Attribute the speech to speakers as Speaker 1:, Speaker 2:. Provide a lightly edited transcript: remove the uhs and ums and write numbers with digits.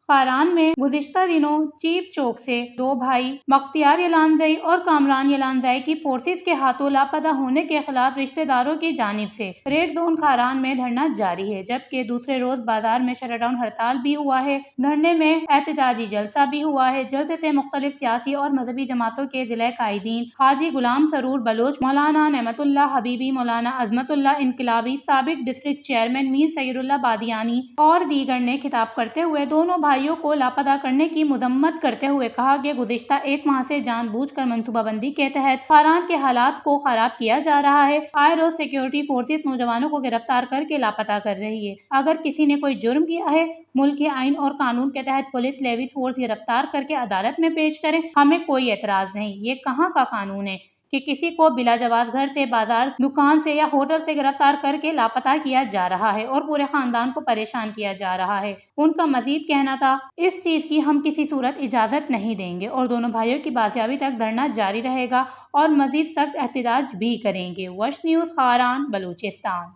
Speaker 1: خاران میں گزشتہ دنوں چیف چوک سے 2 بھائی بختیار یلانزئی اور کامران یلانزئی کی فورسز کے ہاتھوں لاپتہ ہونے کے خلاف رشتہ داروں کی جانب سے ریڈ زون خاران میں دھرنا جاری ہے، جبکہ دوسرے روز بازار میں شٹ ڈاؤن ہڑتال بھی ہوا ہے۔ دھرنے میں احتجاجی جلسہ بھی ہوا ہے۔ جلسے سے مختلف سیاسی اور مذہبی جماعتوں کے ضلع قائدین حاجی غلام سرور بلوچ، مولانا نعمت اللہ حبیبی، مولانا عظمت اللہ انقلابی، سابق ڈسٹرکٹ چیئرمین میر سید اللہ بادیانی اور دیگر نے خطاب کرتے ہوئے دونوں بھائیوں کو لاپتہ کرنے کی مذمت کرتے ہوئے کہا کہ گزشتہ 1 ماہ سے جان بوجھ کر منصوبہ بندی کے تحت خاران کے حالات کو خراب کیا جا رہا ہے۔ آئے روز سیکورٹی فورسز نوجوانوں کو گرفتار کر کے لاپتہ کر رہی ہے۔ اگر کسی نے کوئی جرم کیا ہے، ملک کے آئین اور قانون کے تحت پولیس لیوی فورس گرفتار کر کے عدالت میں پیش کرے، ہمیں کوئی اعتراض نہیں۔ یہ کہاں کا قانون ہے کہ کسی کو بلا جواز گھر سے، بازار، دکان سے یا ہوٹل سے گرفتار کر کے لاپتہ کیا جا رہا ہے اور پورے خاندان کو پریشان کیا جا رہا ہے۔ ان کا مزید کہنا تھا، اس چیز کی ہم کسی صورت اجازت نہیں دیں گے اور دونوں بھائیوں کی بازیابی تک دھرنا جاری رہے گا اور مزید سخت احتجاج بھی کریں گے۔ وش نیوز خاران، بلوچستان۔